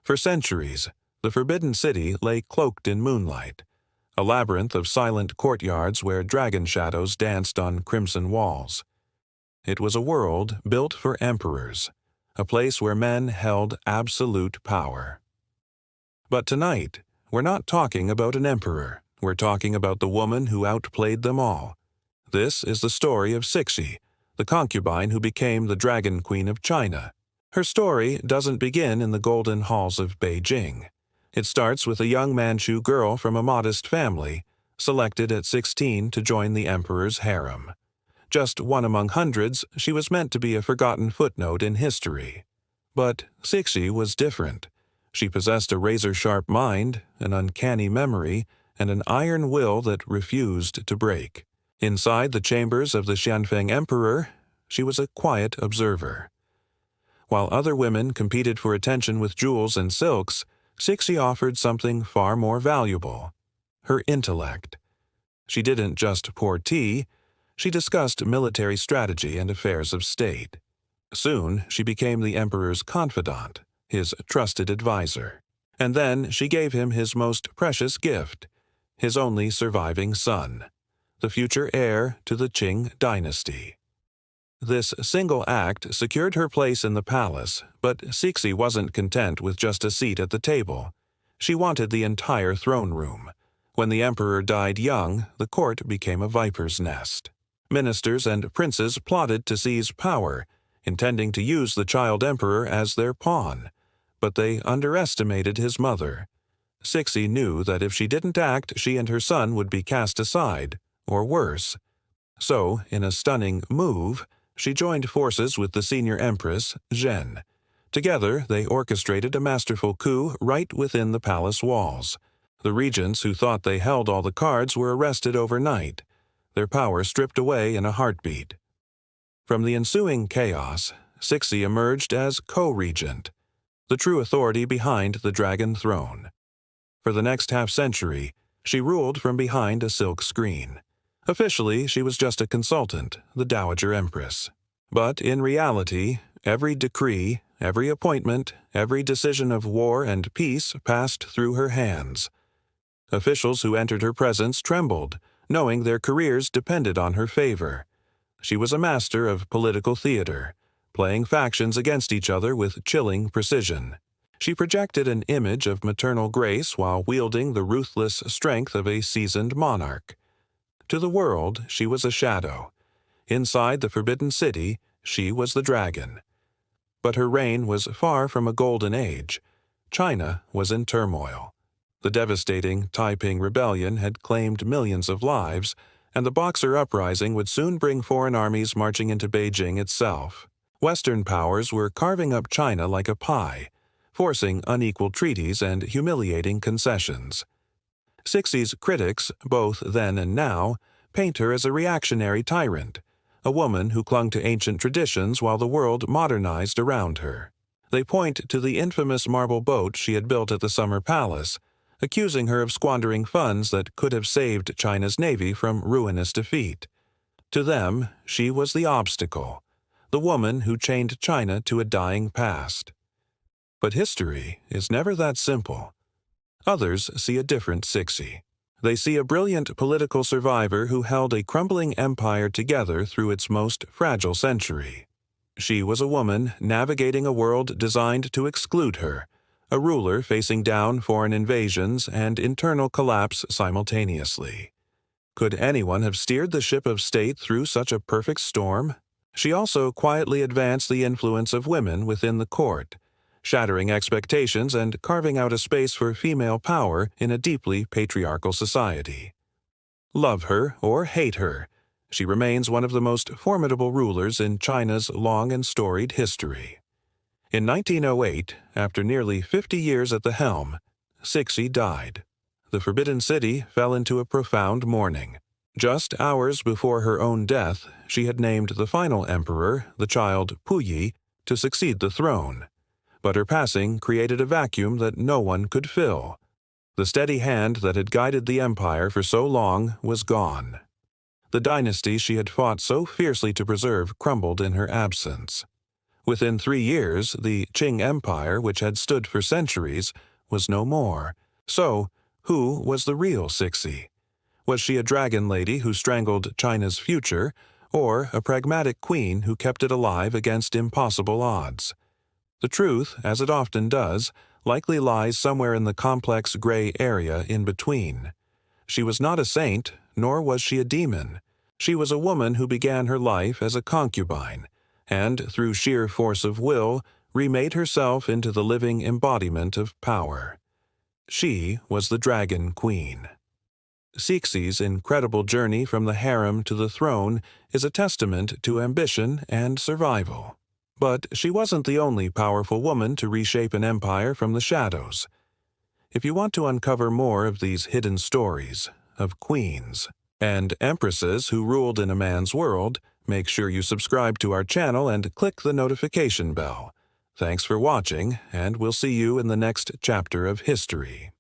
For centuries, the Forbidden City lay cloaked in moonlight, a labyrinth of silent courtyards where dragon shadows danced on crimson walls. It was a world built for emperors, a place where men held absolute power. But tonight, we're not talking about an emperor. We're talking about the woman who outplayed them all. This is the story of Cixi, the concubine who became the Dragon Queen of China. Her story doesn't begin in the golden halls of Beijing. It starts with a young Manchu girl from a modest family, selected at 16 to join the emperor's harem. Just one among hundreds, she was meant to be a forgotten footnote in history. But Cixi was different. She possessed a razor-sharp mind, an uncanny memory, and an iron will that refused to break. Inside the chambers of the Xianfeng Emperor, she was a quiet observer. While other women competed for attention with jewels and silks, Cixi offered something far more valuable: her intellect. She didn't just pour tea, she discussed military strategy and affairs of state. Soon, she became the emperor's confidant, his trusted advisor. And then she gave him his most precious gift, his only surviving son, the future heir to the Qing dynasty. This single act secured her place in the palace, but Cixi wasn't content with just a seat at the table. She wanted the entire throne room. When the emperor died young, the court became a viper's nest. Ministers and princes plotted to seize power, intending to use the child emperor as their pawn. But they underestimated his mother. Cixi knew that if she didn't act, she and her son would be cast aside, or worse. So, in a stunning move, she joined forces with the senior empress, Zhen. Together, they orchestrated a masterful coup right within the palace walls. The regents who thought they held all the cards were arrested overnight, their power stripped away in a heartbeat. From the ensuing chaos, Cixi emerged as co-regent, the true authority behind the dragon throne. For the next half-century, she ruled from behind a silk screen. Officially, she was just a consultant, the Dowager Empress. But in reality, every decree, every appointment, every decision of war and peace passed through her hands. Officials who entered her presence trembled, knowing their careers depended on her favor. She was a master of political theater, playing factions against each other with chilling precision. She projected an image of maternal grace while wielding the ruthless strength of a seasoned monarch. To the world, she was a shadow. Inside the Forbidden City, she was the dragon. But her reign was far from a golden age. China was in turmoil. The devastating Taiping Rebellion had claimed millions of lives, and the Boxer Uprising would soon bring foreign armies marching into Beijing itself. Western powers were carving up China like a pie, forcing unequal treaties and humiliating concessions. Cixi's critics, both then and now, paint her as a reactionary tyrant, a woman who clung to ancient traditions while the world modernized around her. They point to the infamous marble boat she had built at the Summer Palace, accusing her of squandering funds that could have saved China's navy from ruinous defeat. To them, she was the obstacle, the woman who chained China to a dying past. But history is never that simple. Others see a different Cixi. They see a brilliant political survivor who held a crumbling empire together through its most fragile century. She was a woman navigating a world designed to exclude her, a ruler facing down foreign invasions and internal collapse simultaneously. Could anyone have steered the ship of state through such a perfect storm? She also quietly advanced the influence of women within the court, shattering expectations and carving out a space for female power in a deeply patriarchal society. Love her or hate her, she remains one of the most formidable rulers in China's long and storied history. In 1908, after nearly 50 years at the helm, Cixi died. The Forbidden City fell into a profound mourning. Just hours before her own death, she had named the final emperor, the child Puyi, to succeed the throne. But her passing created a vacuum that no one could fill. The steady hand that had guided the empire for so long was gone. The dynasty she had fought so fiercely to preserve crumbled in her absence. Within 3 years, the Qing Empire, which had stood for centuries, was no more. So, who was the real Cixi? Was she a dragon lady who strangled China's future, or a pragmatic queen who kept it alive against impossible odds? The truth, as it often does, likely lies somewhere in the complex gray area in between. She was not a saint, nor was she a demon. She was a woman who began her life as a concubine, and, through sheer force of will, remade herself into the living embodiment of power. She was the Dragon Queen. Cixi's incredible journey from the harem to the throne is a testament to ambition and survival. But she wasn't the only powerful woman to reshape an empire from the shadows. If you want to uncover more of these hidden stories of queens and empresses who ruled in a man's world, make sure you subscribe to our channel and click the notification bell. Thanks for watching, and we'll see you in the next chapter of history.